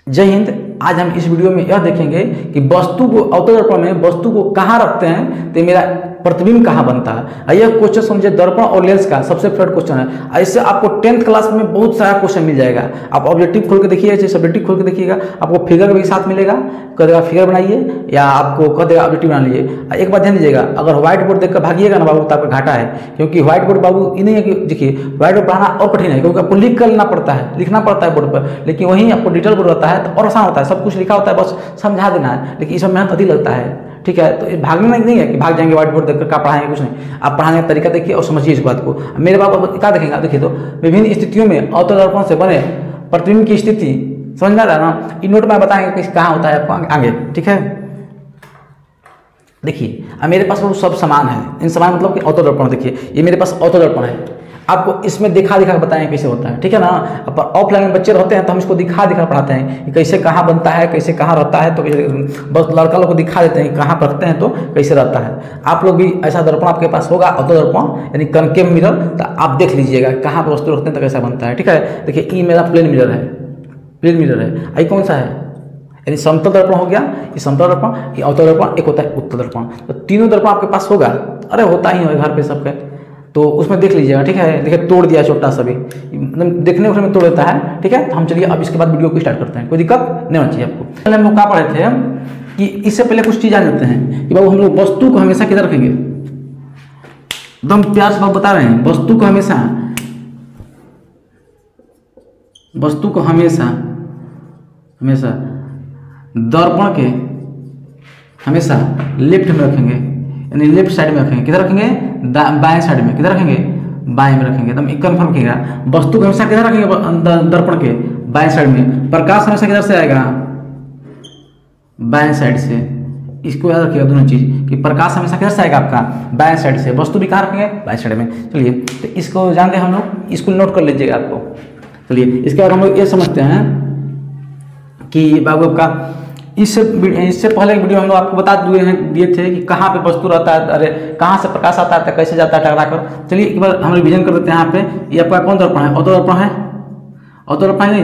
जय हिंद। आज हम इस वीडियो में यह देखेंगे कि वस्तु को अवतल दर्पण में वस्तु को कहाँ रखते हैं तो मेरा प्रतिबिंब कहाँ बनता है। यह क्वेश्चन समझे दर्पण और लेंस का सबसे फेवरेट क्वेश्चन है। इससे आपको 10th क्लास में बहुत सारा क्वेश्चन मिल जाएगा। आप ऑब्जेक्टिव खोल के देखिएगा, सब्जेक्टिव खोल के देखिएगा, आपको फिगर भी साथ मिलेगा। कह देगा फिगर बनाइए या आपको कह देगा ऑब्जेक्टिव बना लीजिए। एक बात ध्यान दीजिएगा, अगर व्हाइट बोर्ड देखकर भागिएगा ना बाबू तो आपका घाटा है, क्योंकि व्हाइट बोर्ड बाबू ये नहीं है कि देखिए व्हाइट बोर्ड पढ़ाना और कठिन है, क्योंकि आपको लिख कर लेना पड़ता है, लिखना पड़ता है बोर्ड पर। लेकिन वहीं आपको डिजिटल बोर्ड होता है तो और आसान होता है, सब कुछ लिखा होता है, बस समझा देना है। लेकिन इसमें मेहनत अधिक लगता है, ठीक है। तो भागना नहीं है कि भाग जाएंगे व्हाइट बोर्ड देखकर क्या पढ़ाएंगे, कुछ नहीं। आप पढ़ाने का तरीका देखिए और समझिए इस बात को। मेरे बाप क्या देखेंगे, देखिए तो विभिन्न स्थितियों में अवतल दर्पण से बने प्रतिबिंब की स्थिति समझ में आ रहा है ना। इन नोट में बताएंगे कि कहाँ होता है आपको आगे, ठीक है। देखिए अब मेरे पास वो सब समान है, इन समान मतलब कि अवतल दर्पण। देखिए ये मेरे पास अवतल दर्पण है, आपको इसमें दिखा दिखा बताएं कैसे होता है, ठीक है ना। अब ऑफलाइन में बच्चे रहते हैं तो हम इसको दिखा दिखा पढ़ाते हैं कि कैसे कहाँ बनता है, कैसे कहाँ रहता है। तो बस लड़का लोग को दिखा देते हैं कहाँ रखते हैं तो कैसे रहता है। आप लोग भी ऐसा दर्पण आपके पास होगा, अवतल दर्पण यानी कनकेव मिरर, तो आप देख लीजिएगा कहाँ पर वस्तु रखते हैं तो कैसा बनता है, ठीक है। देखिए ये मेरा प्लेन मिरर है, प्लेन मिरर है। ये कौन सा है, यानी समतल दर्पण हो गया, ये समतल दर्पण, ये अवतल दर्पण, एक होता है उत्तल दर्पण। तो तीनों दर्पण आपके पास होगा, अरे होता ही है घर पे सबके, तो उसमें देख लीजिएगा, ठीक है। देखिए तोड़ दिया छोटा सा भी, मतलब देखने में तोड़ देता है, ठीक है। तो हम चलिए अब इसके बाद वीडियो को स्टार्ट करते हैं, कोई दिक्कत नहीं होनी चाहिए आपको। पहले हम लोग क्या पढ़े थे कि इससे पहले कुछ चीज़ जान लेते हैं कि बाबू हम लोग वस्तु को हमेशा किधर रखेंगे। एकदम प्यार से बाबू बता रहे हैं, वस्तु को हमेशा हमेशा दर्पण के हमेशा लेफ्ट में रखेंगे, यानी लेफ्ट साइड में रखेंगे। किधर रखेंगे, बाएं साइड में। किधर रखेंगे, बाएं में रखेंगे। एकदम कन्फर्म रखिएगा। वस्तु को हमेशा किधर रखेंगे, दर्पण के बाएं साइड में। प्रकाश हमेशा किधर से आएगा, बाएं साइड से। इसको याद रखिएगा दोनों चीज कि प्रकाश हमेशा किधर से आएगा, आपका बाएं साइड से। वस्तु भी कहाँ रखेंगे, बाएं साइड में। चलिए तो इसको जानते हैं हम लोग, इसको नोट कर लीजिएगा आपको। चलिए इसके बाद हम लोग ये समझते हैं कि बाबू का इससे पहले वीडियो हम लोग आपको बता दिए थे कि कहाँ पे वस्तु रहता है, अरे कहाँ से प्रकाश आता है, कैसे जाता है टकरा कर। चलिए एक बार हम रिवीजन कर देते हैं। यहाँ पे ये आपका कौन दर्पण है, अवतल दर्पण है। अवतल दर्पण नहीं,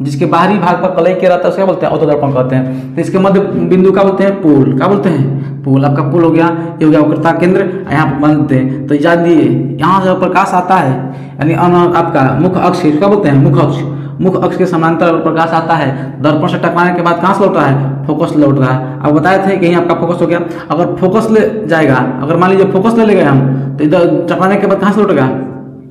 जिसके बाहरी भाग पर कलई किया रहता है उसका बोलते हैं अवतल दर्पण कहते हैं। तो इसके मध्य बिंदु का बोलते हैं पोल, क्या बोलते हैं, पोल। आपका पोल हो गया, ये हो गया वक्रता केंद्र, यहाँ पर मानते हैं। तो याद दिए यहाँ जब प्रकाश आता है, यानी आपका मुख्य अक्ष, क्या बोलते हैं, मुख्य अक्ष के समांतर प्रकाश आता है। दर्पण से टकराने के बाद कहाँ से लौट रहा है, फोकस लौट रहा है। अब बताए थे कि यहीं आपका फोकस हो गया। अगर फोकस ले जाएगा, अगर मान लीजिए फोकस ले गए हम, तो इधर टकराने के बाद कहाँ से लौटेगा,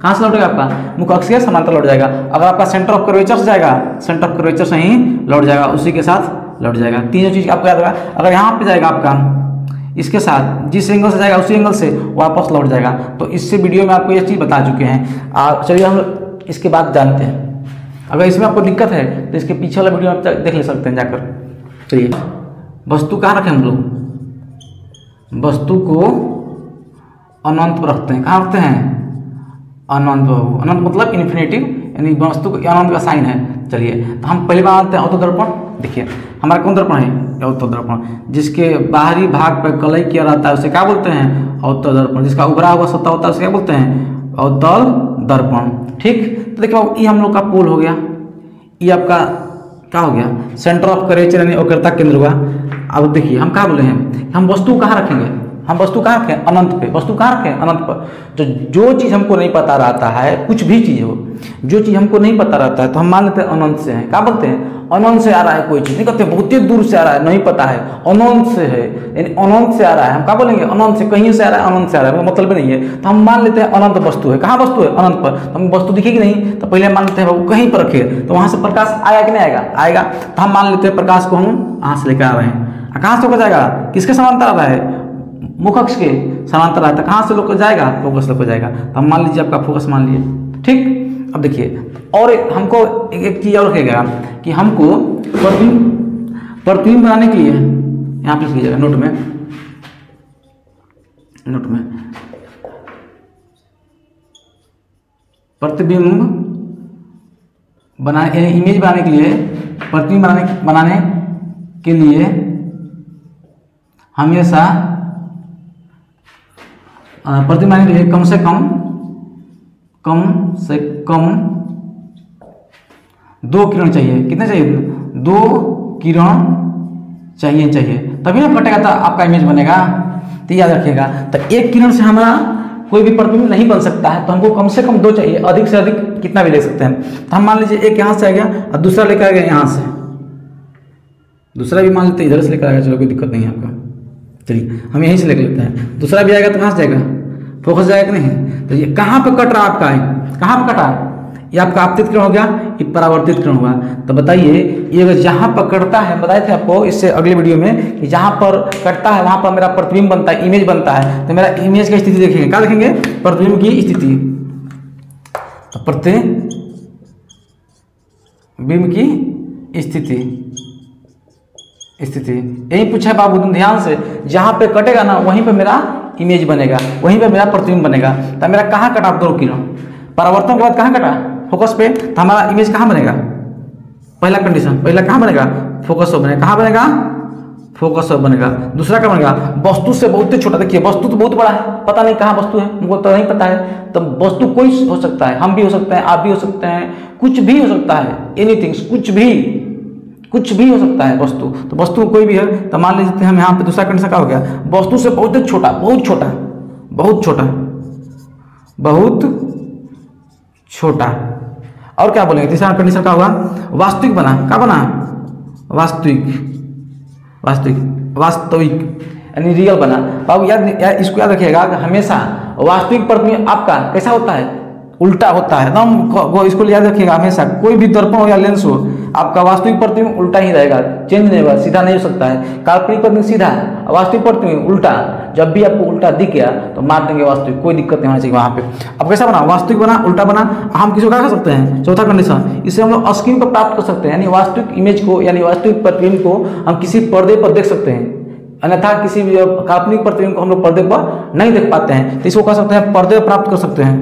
कहाँ से लौटेगा, आपका मुख्य अक्ष के समांतर लौट जाएगा। अगर आपका सेंटर ऑफ कर्वेचर से जाएगा, सेंटर ऑफ कर्वेचर से ही लौट जाएगा, उसी के साथ लौट जाएगा। तीनों चीज आपको याद रखा। अगर यहाँ पे जाएगा आपका इसके साथ, जिस एंगल से जाएगा उसी एंगल से वापस लौट जाएगा। तो इससे वीडियो में आपको ये चीज़ बता चुके हैं। चलिए हम इसके बाद जानते हैं। अगर इसमें आपको दिक्कत है तो इसके पीछे वाला वीडियो आप देख ले सकते हैं जाकर। चलिए वस्तु कहाँ रखें हम लोग, वस्तु को अनंत पर रखते हैं। कहाँ रखते हैं, अनंत पर। अनंत मतलब इन्फिनेटिव, यानी वस्तु को अनंत का साइन है। चलिए तो हम पहले बनाते हैं अवतल दर्पण। देखिए हमारा कौन दर्पण है, अवतल दर्पण। जिसके बाहरी भाग पर कलई किया रहता है उसे क्या बोलते हैं, अवतल दर्पण। जिसका उभरा हुआ सतह होता है उसे क्या बोलते हैं, अवतल दर्पण, ठीक। तो देखिए ये हम लोग का पोल हो गया, ये आपका क्या हो गया, सेंटर ऑफ कर्वेचर यानी वक्रता केंद्र हुआ। अब देखिए हम क्या बोले हैं, हम वस्तु कहाँ रखेंगे, हम वस्तु कहाँ रखें, अनंत पे। वस्तु कहाँ रखें, अनंत पर। तो जो चीज़ हमको नहीं पता रहता है, कुछ भी चीज़ हो, जो चीज़ हमको नहीं पता रहता है तो हम मान लेते हैं अनंत से है। क्या बोलते हैं, अनंत से आ रहा है कोई चीज़, नहीं कहते बहुत ही दूर से आ रहा है, नहीं पता है, अनंत से है, यानी अनंत से आ रहा है। हम क्या बोलेंगे, अनंत से, कहीं से आ रहा है, अनंत से आ रहा है, मतलब नहीं है। तो हम मान लेते हैं अनंत वस्तु है। कहाँ वस्तु है, अनंत पर। तो हम वस्तु दिखेगी नहीं, तो पहले मान लेते हैं वो कहीं पर रखे, तो वहाँ से प्रकाश आएगा कि नहीं आएगा, आएगा। तो हम मान लेते हैं प्रकाश को हम यहाँ से लेकर आ रहे हैं। कहाँ से होकर जाएगा, किसके समांतर आ रहा है, मुख्य अक्ष के समांतर आता है। कहाँ से लोग जाएगा, फोकस लोग जाएगा। तो हम मान लीजिए आपका फोकस मान लिए, ठीक। अब देखिए और हमको एक चीज़ और रखेगा कि हमको प्रतिबिंब बनाने के लिए, यहाँ पे लिख लीजिएगा नोट में प्रतिबिंब बनाने, इमेज बनाने के लिए, प्रतिबिंब बनाने के लिए हमेशा प्रतिबिंब बनाने के लिए कम से कम 2 किरण चाहिए। कितने चाहिए, 2 किरण चाहिए तभी ना कटेगा तो आपका इमेज बनेगा। तो याद रखिएगा, तो एक किरण से हमारा कोई भी प्रतिबिंब नहीं बन सकता है, तो हमको कम से कम 2 चाहिए, अधिक से अधिक कितना भी ले सकते हैं। तो हम मान लीजिए एक यहाँ से आ गया और दूसरा लेकर आ गया यहाँ से, दूसरा भी मान लेते हैं इधर से लेकर आ गया, चलो कोई दिक्कत नहीं है आपका। चलिए हम यहीं से लेकर लेते हैं, दूसरा भी आएगा तो कहाँ से जाएगा, फोकस जाएगा कि नहीं। तो ये कहाँ पर कट रहा आपका है, कहाँ पर कटा, ये आपका आपतित किरण हो गया, ये परावर्तित किरण हुआ। तो बताइए ये अगर जहाँ पर कटता है, बताए थे आपको इससे अगले वीडियो में कि जहाँ पर कटता है वहाँ पर मेरा प्रतिबिंब बनता है, इमेज बनता है। तो मेरा इमेज की स्थिति देखेंगे, क्या देखेंगे, प्रतिबिंब की स्थिति। तो प्रतिबिंब की स्थिति यही पूछा है बाबू, ध्यान से, जहाँ पे कटेगा ना वहीं पे मेरा इमेज बनेगा, वहीं पे मेरा प्रतिबिंब बनेगा। तो मेरा कहाँ कटा 2 किरण, परावर्तन के बाद कहाँ कटा, फोकस पे, तो हमारा इमेज कहाँ बनेगा, पहला कंडीशन, पहला कहाँ बनेगा, फोकस पर बनेगा, कहाँ बनेगा, फोकस पर बनेगा। दूसरा क्या बनेगा, वस्तु से बहुत छोटा। देखिए वस्तु तो बहुत बड़ा है, पता नहीं कहाँ वस्तु है, हमको तो नहीं पता है। तो वस्तु कोई हो सकता है, हम भी हो सकते हैं, आप भी हो सकते हैं, कुछ भी हो सकता है, एनीथिंग, कुछ भी हो सकता है वस्तु। तो वस्तु कोई भी है, तो मान लीजिए हम यहाँ पे दूसरा कंडीशन क्या हो गया, वस्तु से बहुत छोटा, बहुत छोटा। और क्या बोलेंगे, तीसरा कंडीशन क्या हुआ, वास्तविक बना, क्या बना, वास्तविक यानी रियल बना। बाबू याद इसको याद रखिएगा, हमेशा वास्तविक प्रतिबिंब आपका कैसा होता है, उल्टा होता है एकदम। इसको याद रखिएगा हमेशा, कोई भी दर्पण हो या लेंस हो, आपका वास्तविक प्रतिबिंब उल्टा ही रहेगा, चेंज नहीं होगा, सीधा नहीं हो सकता है। काल्पनिक प्रतिबिंब सीधा, वास्तविक प्रतिबिंब उल्टा। जब भी आपको उल्टा दिख गया तो मार देंगे वास्तविक, कोई दिक्कत नहीं होना चाहिए वहाँ पे। अब कैसा बना, वास्तविक बना, उल्टा बना। हम किसी को क्या कर सकते हैं, चौथा कंडीशन, इसे हम लोग स्क्रीन पर प्राप्त कर सकते हैं, यानी वास्तविक इमेज को, यानी वास्तविक प्रतिबिंब को हम किसी पर्दे पर देख सकते हैं, अन्यथा किसी भी काल्पनिक प्रतिबिंब को हम लोग पर्दे पर नहीं देख पाते हैं। तो इसको कह सकते हैं पर्दे पर प्राप्त कर सकते हैं,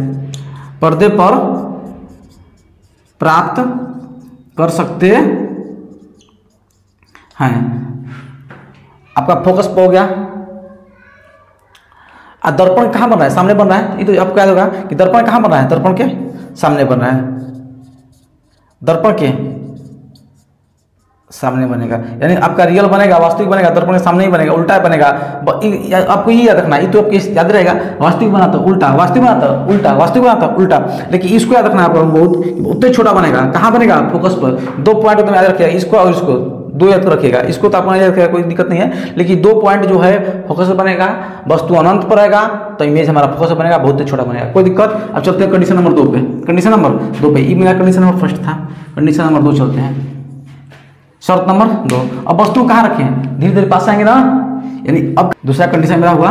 पर्दे पर प्राप्त कर सकते हैं। आपका फोकस पर हो गया। दर्पण कहाँ बन रहा है, सामने बन रहा है। ये तो आपको याद होगा कि दर्पण कहाँ बन रहा है, दर्पण के सामने बन रहा है, दर्पण के सामने बनेगा, यानी आपका रियल बनेगा, वास्तविक बनेगा, दर्पण के सामने ही बनेगा, उल्टा बनेगा। आपको ये याद रखना, ये तो आपको याद रहेगा, वास्तविक बना तो उल्टा, वास्तविक बना तो उल्टा, वास्तविक बना तो उल्टा। लेकिन इसको याद रखना आपको, बहुत उतना छोटा बनेगा, कहाँ बनेगा, फोकस पर। 2 पॉइंट तो याद रखिएगा, इसको और इसको 2 याद रखिएगा, इसको तो आपको याद रखिएगा, कोई दिक्कत नहीं है। लेकिन 2 पॉइंट जो है फोकस पर बनेगा, वस्तु अनंत पर रहेगा तो इमेज हमारा फोकस पर बनेगा, बहुत छोटा बनेगा, कोई दिक्कत। अब चलते हैं कंडीशन नंबर 2 पे, कंडीशन नंबर 2 पे, ये मेरा कंडीशन नंबर 1 था, कंडीशन नंबर 2 चलते हैं, शर्त नंबर 2। अब वस्तु कहाँ रखें, धीरे धीरे पास आएंगे ना, यानी अब दूसरा कंडीशन मेरा हुआ,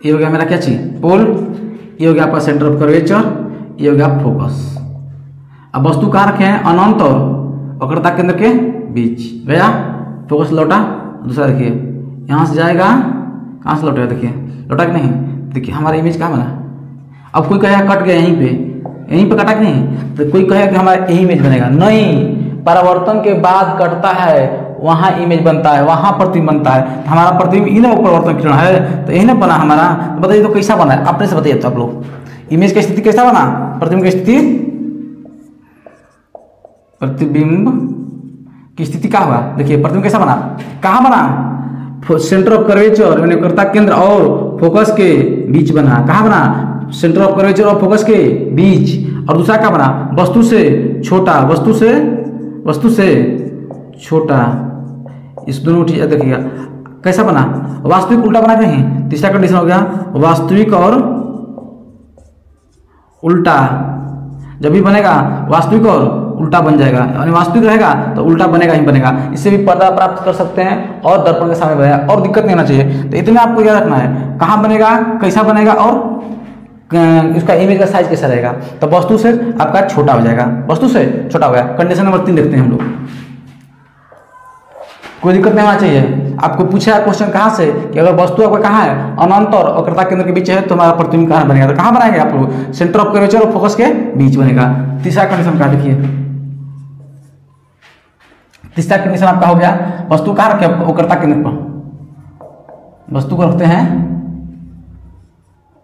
ये हो गया मेरा क्या चीज, पोल, ये हो गया आपका सेंटर ऑफ कर्वेचर, ये हो गया फोकस। अब वस्तु कहाँ रखे हैं, अनंत और वक्रता केंद्र के बीच गया, फोकस लौटा। दूसरा देखिए यहाँ से जाएगा, कहाँ से लौटेगा, देखिए लौटा कि नहीं, देखिए हमारा इमेज कहाँ बना। अब कोई कहेगा कट गया यहीं पे कटा कि नहीं, तो कोई कहेगा कि हमारा यही इमेज बनेगा, नहीं, परावर्तन के बाद कटता है वहाँ इमेज बनता है, वहाँ प्रतिबिंब बनता है। तो हमारा प्रतिबिंब इन्हें परावर्तन किरण है, तो यही ना बना हमारा। तो बताइए तो कैसा बना है, अपने से बताइए तो आप लोग, इमेज की स्थिति कैसा बना, प्रतिबिंब की स्थिति, प्रतिबिंब की स्थिति क्या हुआ, देखिए प्रतिबिंब कैसा बना, कहाँ बना, सेंटर ऑफ कर्वेचर यानी वक्रता केंद्र और फोकस के बीच बना। कहाँ बना, सेंटर ऑफ कर्वेचर और फोकस के बीच। और दूसरा क्या बना, वस्तु से छोटा, वस्तु से छोटा। इस दोनों चीज देखिएगा कैसा बना, वास्तविक उल्टा बना नहीं। तीसरा कंडीशन हो गया वास्तविक और उल्टा, जब भी बनेगा वास्तविक और उल्टा बन जाएगा, यानी वास्तविक रहेगा तो उल्टा बनेगा ही बनेगा। इससे भी पर्दा प्राप्त कर सकते हैं और दर्पण के सामने बनेगा, और दिक्कत नहीं होना चाहिए। तो इतना आपको याद रखना है, कहाँ बनेगा, कैसा बनेगा और इसका इमेज का साइज कैसा रहेगा। तो वस्तु से आपका छोटा हो जाएगा, वस्तु से छोटा हो गया। कंडीशन नंबर 3 देखते हैं हम लोग, कोई दिक्कत नहीं होना चाहिए। आपको पूछा क्वेश्चन कहाँ से कि अगर वस्तु आपका कहाँ है, अनंत और वक्रता केंद्र के बीच है, तो हमारा प्रतिबिंब कहाँ बनेगा, तो कहाँ बनाएंगे आप लोग, सेंटर ऑफ कर्वेचर और फोकस के बीच बनेगा। तीसरा कंडीशन का देखिए, तीसरा कंडीशन आपका हो गया वस्तु कहाँ रखे, वक्रता केंद्र पर, वस्तु को रखते हैं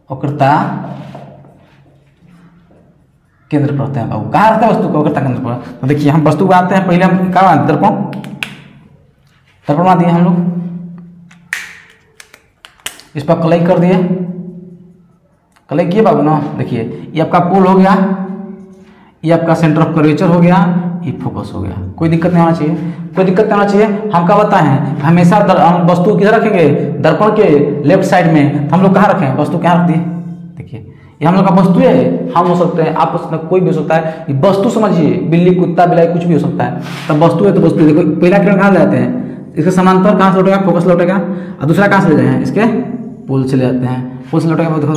वक्रता केंद्र पर होते हैं बाबू। कहाँ रहते हैं वस्तु को वक्रता केंद्र पर? तो देखिए हम वस्तु को आते हैं, पहले हम क्या बनाते हैं, दर्पण बना दिए हम लोग, इस पर कलई कर दिए, कलई किए बाबू ना। देखिए ये आपका पोल हो गया, ये आपका सेंटर ऑफ कर्वेचर हो गया, ये फोकस हो गया। कोई दिक्कत नहीं होना चाहिए, कोई दिक्कत नहीं होना चाहिए। हम क्या बताए हैं, हमेशा हम वस्तु किधर रखेंगे, दर्पण के लेफ्ट साइड में। हम लोग कहाँ रखें, वस्तु कहाँ रख दिए। देखिए ये हम लोग का वस्तु है, हम हो सकते हैं, आप हो सकते हैं, कोई भी हो सकता है। ये वस्तु समझिए, बिल्ली, कुत्ता, बिलाई, कुछ भी हो सकता है। तब वस्तु है तो वस्तु। देखो पहला किरण कहाँ ले जाते हैं, इसके समांतर कहाँ से लौटेगा, फोकस लौटेगा, और दूसरा कहाँ से ले जाए, इसके पोल से ले जाते हैं, पोल से लौटेगा। देखो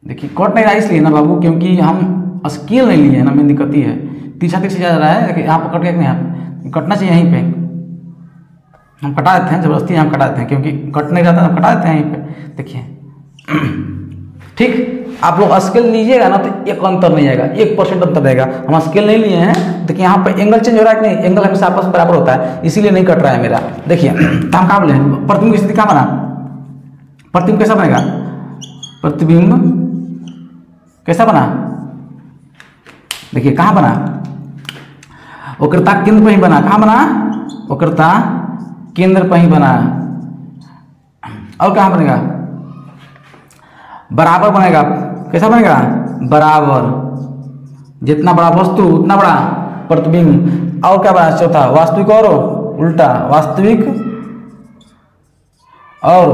देखिए कट नहीं रहा इसलिए ना बाबू, क्योंकि हम स्केल नहीं लिए है ना, मेन दिक्कत ही है। तीसरा तीसरी जा रहा है, देखिए यहाँ पर कट गया नहीं, यहाँ कटना चाहिए, यहीं पे हम कटा देते हैं, जबरदस्ती हम कटा देते हैं, क्योंकि कट नहीं रहता, हम कटा देते हैं यहीं पे। देखिए ठीक, आप लोग स्केल लीजिएगा ना तो एक अंतर नहीं आएगा, 1% अंतर रहेगा। हम स्केल नहीं लिए हैं। देखिए यहाँ पे एंगल चेंज हो रहा है कि नहीं, एंगल हमेशा आपस में बराबर होता है, इसीलिए नहीं कट रहा है मेरा। देखिए तो हम कहाँ बोले, प्रतिबिंब की स्थिति कहाँ बना, प्रतिबिंब कैसा बनेगा, प्रतिबिंब कैसा बना, देखिए कहाँ बना, वक्रता केंद्र पर ही बना। कहाँ बना, वक्रता केंद्र पर ही बना। और कहाँ बनेगा, बराबर बनेगा। कैसा बनेगा, बराबर, जितना बड़ा वस्तु उतना बड़ा प्रतिबिंब। और क्या बना, चौथा वास्तविक और उल्टा, वास्तविक और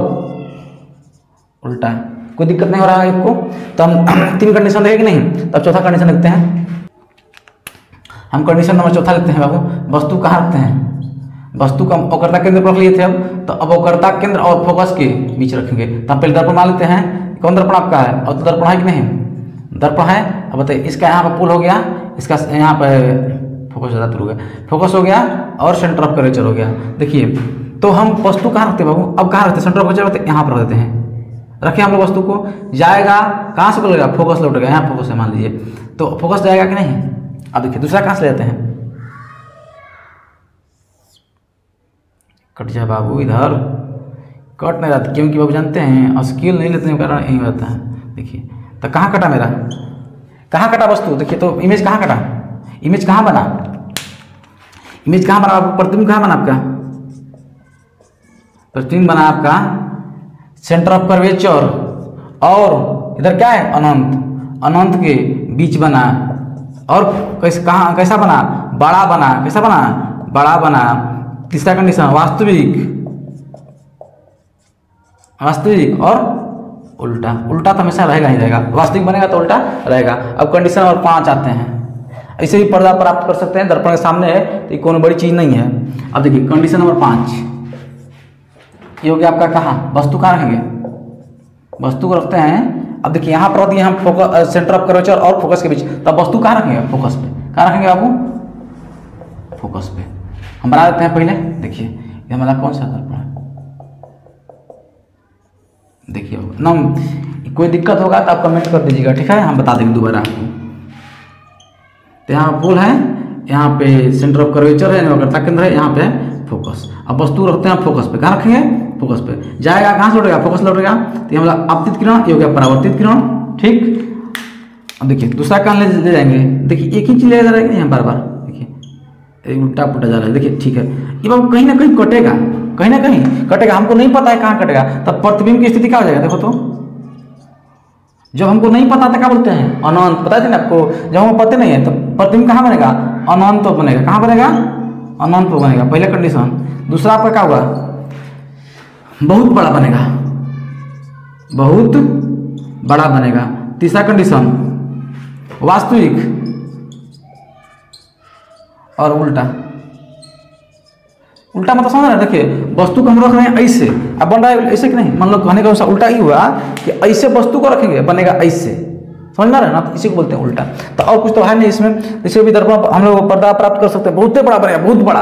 उल्टा। कोई दिक्कत नहीं हो रहा है आपको। तो हम 3 कंडीशन देखें कि नहीं, तब चौथा कंडीशन लिखते हैं। हम कंडीशन नंबर चौथा लिखते हैं बाबू। वस्तु कहाँ रखते हैं, वस्तु को हम वक्रता केंद्र पर रख लिए थे, अब तो अब वक्रता केंद्र और फोकस के बीच रखेंगे। तो हम पहले दर्पण मान लेते हैं। कौन दर्पण आपका है, और तो दर्पण है कि नहीं, दर्पण है। अब बताइए इसका यहाँ पर पुल हो गया, इसका यहाँ पर फोकस ज़्यादा हो गया, फोकस हो गया और सेंटर ऑफ कर्वेचर हो गया। देखिए तो हम वस्तु कहाँ रखते हैं बाबू, अब कहाँ रखते हैं, सेंटर ऑफ कर्वेचर रखते हैं, यहाँ पर रख देते हैं। रखें हम लोग वस्तु को, जाएगा कहाँ से बोलेगा, फोकस लौटेगा, यहाँ फोकस है मान लीजिए, तो फोकस जाएगा कि नहीं। अब देखिए दूसरा कहाँ से लेते हैं, कट जाए बाबू, इधर कट नहीं रहता, क्योंकि बाबू जानते हैं स्केल नहीं लेते हैं, कारण यही रहता है। देखिए तो कहाँ कटा मेरा, कहाँ कटा वस्तु, देखिए तो इमेज कहाँ कटा, इमेज कहाँ बना, इमेज कहाँ बना, प्रतिबिंब कहाँ बना आपका, प्रतिबिंब बना आपका सेंटर ऑफ कर्वेचर, और इधर क्या है, अनंत, अनंत के बीच बना। और कैसे, कहाँ कैसा बना, बड़ा बना। कैसा बना, बड़ा बना। तीसरा कंडीशन वास्तविक, वास्तविक और उल्टा। उल्टा तो हमेशा रहेगा ही रहेगा, वास्तविक बनेगा तो उल्टा रहेगा। अब कंडीशन नंबर 5 आते हैं। ऐसे भी पर्दा प्राप्त कर सकते हैं, दर्पण के सामने है तो ये कोई बड़ी चीज़ नहीं है। अब देखिए कंडीशन नंबर 5 ये हो गया आपका, कहाँ वस्तु कहाँ रखेंगे, वस्तु को रखते हैं। अब देखिए यहाँ पर दिए हम फोकस, सेंटर ऑफ कर्वेचर और फोकस के बीच, तब वस्तु कहाँ रखेंगे, फोकस पे। कहाँ रखेंगे बाबू, फोकस पे। हम बना देते हैं पहले। देखिए ये हमारा कौन सा दर्पण है, देखिए ना, कोई दिक्कत होगा तो आप कमेंट कर दीजिएगा, ठीक है, हम बता देंगे दोबारा आपको। तो यहाँ पोल है, यहाँ पे सेंटर ऑफ कर्वेचर है, वक्रता केंद्र है, यहाँ पे फोकस। अब वस्तु रखते हैं फोकस पे, कहाँ रखेंगे, फोकस पे। जाएगा कहाँ से लौटेगा, फोकस लौटेगा। तो ये मतलब आपतित किरण, ये हो गया परावर्तित किरण, ठीक। अब देखिए दूसरा कहाँ ले जाएंगे, देखिए एक ही चीज ले जा रहा है बार बार, देखिए उल्टा पुल्टा जा रहा है। देखिए ठीक है, ये बाबू कहीं ना कहीं कटेगा, कहीं ना कहीं कटेगा, हमको नहीं पता है कहाँ कटेगा। तब प्रतिबिंब की स्थिति क्या हो जाएगा, देखो तो जब हमको नहीं पता था क्या बोलते हैं, अनंत। पता है ना आपको, जब हमको पता नहीं है तो प्रतिबिंब कहाँ बनेगा, अनंत बनेगा। कहाँ बनेगा, अनंत बनेगा, पहला कंडीशन। दूसरा आपका क्या होगा, बहुत बड़ा बनेगा, बहुत बड़ा बनेगा। तीसरा कंडीशन वास्तविक और उल्टा। उल्टा मतलब समझ रहे हैं, देखिए वस्तु को हम रख रहे हैं ऐसे, अब बन रहा है ऐसे कि नहीं, मतलब कहने का उल्टा ही हुआ कि ऐसे वस्तु को रखेंगे बनेगा ऐसे, समझ में आ रहा है ना, तो इसी को बोलते हैं उल्टा। तो और कुछ तो है नहीं इसमें। इसे भी दर्पण हम लोग पर्दा प्राप्त कर सकते हैं, बहुत बड़ा बनेगा, बहुत बड़ा,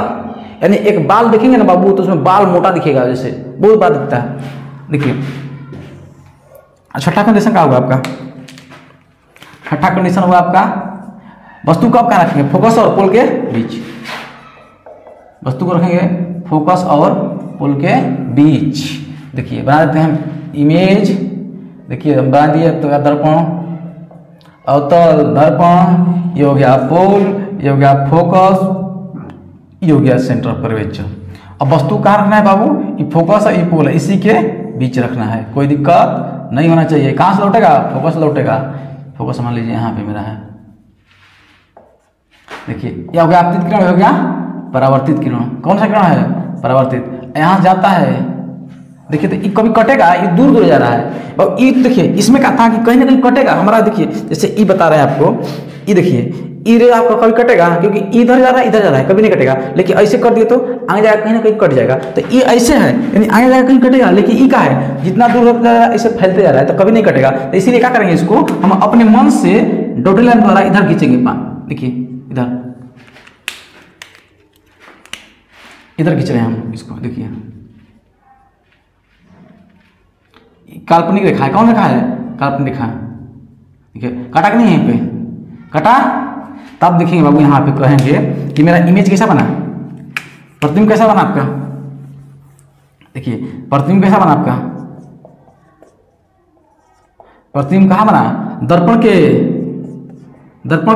यानी एक बाल देखेंगे ना बाबू तो उसमें बाल मोटा दिखेगा, जैसे बहुत बड़ा दिखता है। देखिए छठा कंडीशन क्या होगा आपका, छठा कंडीशन होगा आपका वस्तु को आप कहाँ रखेंगे, फोकस और पोल के बीच। वस्तु को रखेंगे फोकस और पोल के बीच। देखिए बना देते हैं इमेज देखिए हम बना दिए तो दर्पण, अवतल, दर्पण, ये हो गया पोल, ये हो गया फोकस, ये हो गया सेंटर ऑफ कर्वेचर। अब वस्तु कहाँ रखना है बाबू, ये फोकस है, ये पोल है, इसी के बीच रखना है, कोई दिक्कत नहीं होना चाहिए। कहाँ से लौटेगा, फोकस लौटेगा। फोकस मान लीजिए यहाँ पे मेरा है, देखिए यह हो गया आपतित किरण, हो गया परावर्तित किरण। कौन सा किरण है, परावर्तित। यहाँ जाता है, देखिए तो ये कभी कटेगा, ये दूर दूर जा रहा है। और ये देखिए इसमें क्या था कि कहीं ना कहीं कटेगा हमारा, देखिए जैसे ई बता रहे हैं आपको, ये देखिए ई रे आपका कभी कटेगा, क्योंकि इधर जा रहा है इधर जा रहा है, कभी नहीं कटेगा। लेकिन ऐसे कर दिए तो आगे जाकर कहीं ना कहीं कट जाएगा। तो ये ऐसे है, यानी आगे जाकर कहीं कटेगा, लेकिन ई का है जितना दूर होता है ऐसे फैलते जा रहा है तो कभी नहीं कटेगा। तो इसीलिए क्या करेंगे, इसको हम अपने मन से डॉटेड लाइन द्वारा इधर खींचेंगे। देखिए इधर खींच रहे हैं हम इसको, देखिए काल्पनिक रेखा है। कौन रेखा है, काल्पनिक रेखा। देखिए काटा कि नहीं यहीं पे, काटा। तब देखेंगे बाबू यहाँ पे कहेंगे कि मेरा इमेज कैसा बना, प्रतिबिंब कैसा बना आपका। देखिए प्रतिबिंब कैसा बना आपका, प्रतिबिंब कहाँ बना, दर्पण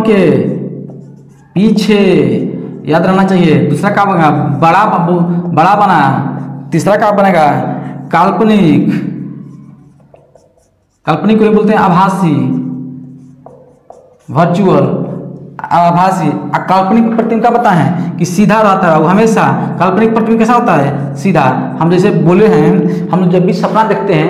के पीछे, याद रहना चाहिए। दूसरा क्या बनेगा, बड़ा बना। तीसरा क्या बनेगा, काल्पनिक को बोलते हैं आभासी, वर्चुअल, आभासी। काल्पनिक प्रतिबिंब का पता है कि सीधा रहता है वो हमेशा। काल्पनिक प्रतिबिंब कैसा होता है, सीधा। हम जैसे बोले हैं, हम जब भी सपना देखते हैं,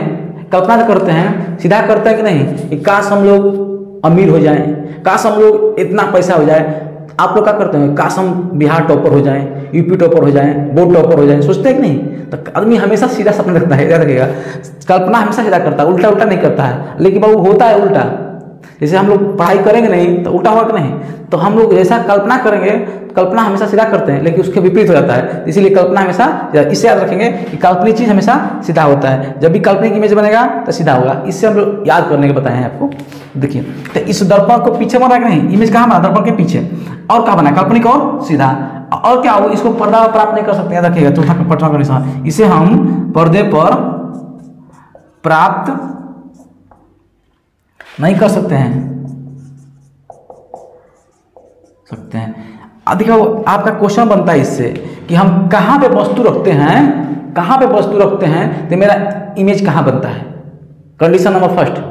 कल्पना करते हैं, सीधा करते हैं कि नहीं, कि काश हम लोग अमीर हो जाएं, काश हम लोग इतना पैसा हो जाए। आप लोग क्या करते हैं, काश हम बिहार टॉपर हो जाएं, यूपी टॉपर हो जाएं, बोर्ड टॉपर हो जाएं, सोचते हैं कि नहीं। तो आदमी हमेशा सीधा सपना देखता है, याद रखिएगा। कल्पना हमेशा सीधा करता है, उल्टा नहीं करता है। लेकिन बाबू होता है उल्टा। जैसे हम लोग पढ़ाई करेंगे नहीं तो उल्टा होगा कि नहीं, तो हम लोग जैसा कल्पना करेंगे, कल्पना हमेशा सीधा करते हैं, लेकिन उसके विपरीत हो जाता है। इसीलिए कल्पना हमेशा, इससे याद रखेंगे कि काल्पनिक चीज हमेशा सीधा होता है। जब भी काल्पनिक इमेज बनेगा तो सीधा होगा। इससे हम लोग याद करने के बताए हैं आपको। देखिए तो इस दर्पण को पीछे बना कि नहीं, इमेज कहाँ बना, दर्पण के पीछे। और क्या बना, काल्पनिक और सीधा। और क्या हो, इसको पर्दा प्राप्त नहीं कर सकते, याद रखिएगा। चौथा कंडीशन, इसे हम पर्दे पर प्राप्त नहीं कर सकते हैं। देखो आपका क्वेश्चन बनता है इससे कि हम कहाँ पे वस्तु रखते हैं, तो मेरा इमेज कहाँ बनता है। कंडीशन नंबर फर्स्ट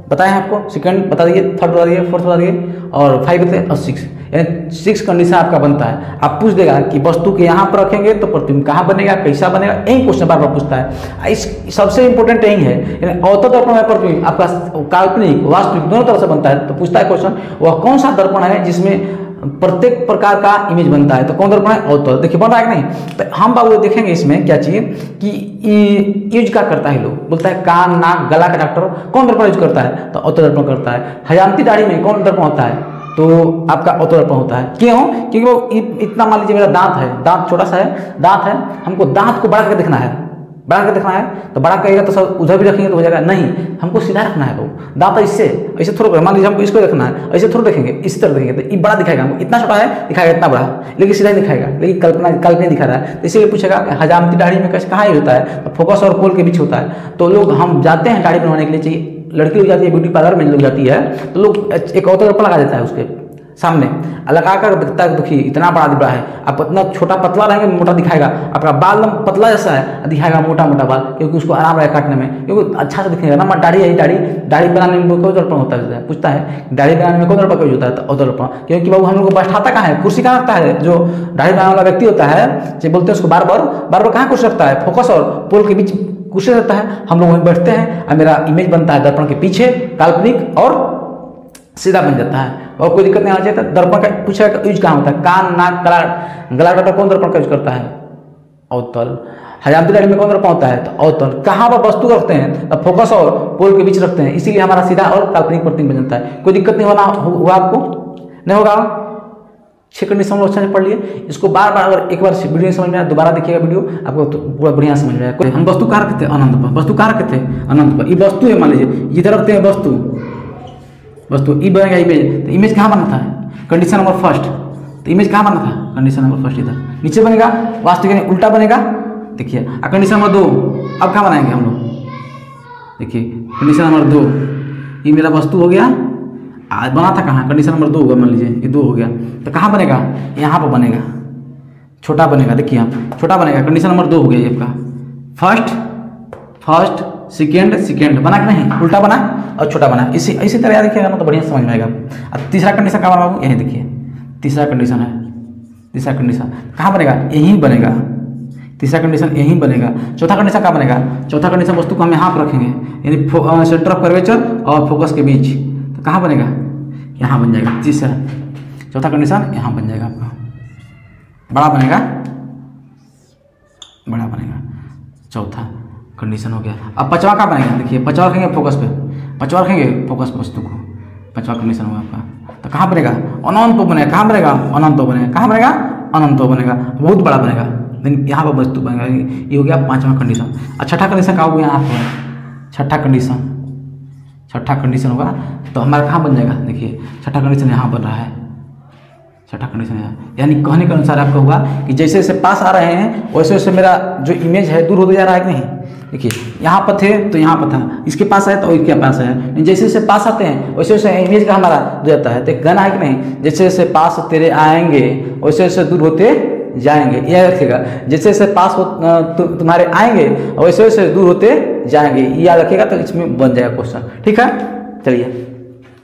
बताएं आपको, सेकंड बता दिए, थर्ड बता दिए, फोर्थ बता दिए, और 5 बताए और 6, यानी 6 कंडीशन आपका बनता है। आप पूछ देगा कि वस्तु के यहाँ पर रखेंगे तो प्रतिबिंब कहाँ बनेगा, कैसा बनेगा, यही क्वेश्चन बार बार पूछता है। इस सबसे इंपॉर्टेंट यही है, यानी अवतल दर्पण में प्रतिबिंब आपका काल्पनिक वास्तविक दोनों तरह से बनता है। तो पूछता है क्वेश्चन, वह कौन सा दर्पण है जिसमें प्रत्येक प्रकार का इमेज बनता है, तो कौन दर्पण है, अवतल। देखिए बन रहा है कि नहीं। तो हम बाबू देखेंगे इसमें क्या चीज कि यूज क्या करता है, लोग बोलता है कान, नाक, गला का डॉक्टर कौन दर्पण यूज करता है, तो अवतल दर्पण करता है। हजामती दाढ़ी में कौन दर्पण होता है, तो आपका अवतल दर्पण होता है। क्यों, क्योंकि वो इतना, मान लीजिए मेरा दांत है, दांत छोटा सा है, दांत है, हमको दांत को बढ़ा करके देखना है, तो बड़ा कहेगा तो सब उधर भी रखेंगे तो हो जाएगा, नहीं, हमको सीधा रखना है। वो दांत इससे ऐसे थोड़ा, मान लीजिए हमको इसको देखना है, ऐसे थोड़ा देखेंगे, इस तरह देखेंगे तो ये बड़ा दिखाएगा, हमको इतना छोटा है दिखाएगा इतना बड़ा, लेकिन सीधा ही दिखाएगा, लेकिन कल्पना दिखा रहा है। तो इसीलिए पूछेगा हजामती दाढ़ी में कैसे कहाँ होता है, तो फोकस और पोल के बीच होता है। तो लोग हम जाते हैं दाढ़ी बनवाने के लिए, चाहिए लड़की लोग जाती है ब्यूटी पार्लर में, लोग जाती है तो लोग एक अवतल दर्पण लगा देता है उसके सामने, लगा कर दिखता है, देखिए इतना बड़ा है। आप इतना छोटा पतला रहेंगे मोटा दिखाएगा, आपका बाल पतला जैसा है दिखाएगा मोटा बाल, क्योंकि उसको आराम रहेगा काटने में, क्योंकि अच्छा से दिखेगा ना। दाढ़ी है, दाढ़ी बनाने में कौन दर्पण होता है, पूछता है दाढ़ी बनाने में कौन दर्पण यूज होता है, तो अवतल दर्पण। क्योंकि बाबू हम लोग को बैठाता कहाँ है, कुर्सी कहाँ रखता है, जो दाढ़ी बनाने वाला व्यक्ति होता है, जो बोलते हैं उसको बार बार कहाँ कुर्सी रखता है, फोकस और पोल के बीच कुर्सी रहता है, हम लोग वहीं बैठते हैं और मेरा इमेज बनता है दर्पण के पीछे, काल्पनिक और सीधा बन जाता है, और कोई दिक्कत नहीं आना चाहिए। दर्पण का पूछेगा यूज कहाँ होता है, कान, नाक, गला डॉक्टर कौन दर्पण का यूज करता है, अवतल। हजामती दाढ़ी में कौन दर्पण होता है, तो अवतल। कहाँ पर वस्तु रखते हैं, तो फोकस और पोल के बीच रखते हैं, इसीलिए हमारा सीधा और काल्पनिक प्रतिबिंब बन जाता है। कोई दिक्कत नहीं हुआ आपको, नहीं होगा। 6 कंडीशन हम लोग अच्छा से पढ़ लिए। इसको बार बार अगर एक बार वीडियो समझ में आया, दोबारा देखिएगा वीडियो, आपको तो पूरा बढ़िया समझ में आएगा। हम वस्तु कहाँ रखते हैं, अनंत पर। वस्तु कहाँ रखते हैं, अनंत पर। ये वस्तु है, मान लीजिए इधर रखते हैं वस्तु, ई बनेगा इमेज, तो इमेज कहाँ बना था, कंडीशन नंबर फर्स्ट। तो इमेज कहाँ बना था, कंडीशन नंबर फर्स्ट इधर नीचे बनेगा, वास्तविक उल्टा बनेगा। देखिए कंडीशन नंबर 2 अब कहाँ बनाएंगे हम लोग, देखिए कंडीशन नंबर 2, ये मेरा वस्तु हो गया, बना था कहाँ, कंडीशन नंबर 2 होगा, मान लीजिए ये 2 हो गया, तो कहाँ बनेगा, यहाँ पर बनेगा, छोटा बनेगा। देखिए यहाँ छोटा बनेगा, कंडीशन नंबर 2 हो गया ये आपका। फर्स्ट सेकेंड बना कि नहीं, उल्टा बना और छोटा बना, इसी तरह याद रखिएगा ना तो बढ़िया समझ में आएगा। अब तीसरा कंडीशन कहाँ बना बाबू, यही देखिए तीसरा कंडीशन है, तीसरा कंडीशन कहाँ बनेगा, यहीं बनेगा, तीसरा कंडीशन यहीं बनेगा। चौथा कंडीशन कहाँ बनेगा, चौथा कंडीशन वस्तु को हम यहाँ पर रखेंगे, यानी सेंटर ऑफ कर्वेचर और फोकस के बीच, तो कहाँ बनेगा, यहाँ बन जाएगा। तीसरा चौथा कंडीशन यहाँ बन जाएगा आपका, बड़ा बनेगा, चौथा कंडीशन हो गया। अब पांचवा कहाँ बनेगा, देखिए पांचवा रखेंगे फोकस पे, पांचवा रखेंगे फोकस पे वस्तु को, पांचवा कंडीशन होगा आपका, तो कहाँ बनेगा, अनंत बनेगा, कहाँ बनेगा, अनंत बनेगा, कहाँ बनेगा, अनंत बनेगा, बहुत बड़ा बनेगा, लेकिन यहाँ पर वस्तु बनेगा। ये हो गया पांचवा कंडीशन। और छठा कंडीशन कहाँ होगा, यहाँ पर छठा कंडीशन होगा, तो हमारा कहाँ बन जाएगा, देखिए छठा कंडीशन यहाँ बन रहा है, छठा कंडीशन है, यानी कहने के अनुसार आपका होगा कि जैसे जैसे पास आ रहे हैं वैसे वैसे मेरा जो इमेज है दूर होते जा रहा है कि नहीं। देखिए यहाँ पर थे तो यहाँ पर था, इसके पास आए तो इसके पास है, जैसे जैसे पास आते हैं वैसे वैसे इमेज का हमारा दूर जाता है। तो गाना है कि नहीं, जैसे जैसे पास तेरे आएंगे वैसे वैसे दूर होते जाएंगे, यह रखिएगा, जैसे जैसे पास तुम्हारे आएंगे वैसे वैसे दूर होते जाएंगे, ये याद रखिएगा, तो इसमें बन जाएगा क्वेश्चन। ठीक है, चलिए।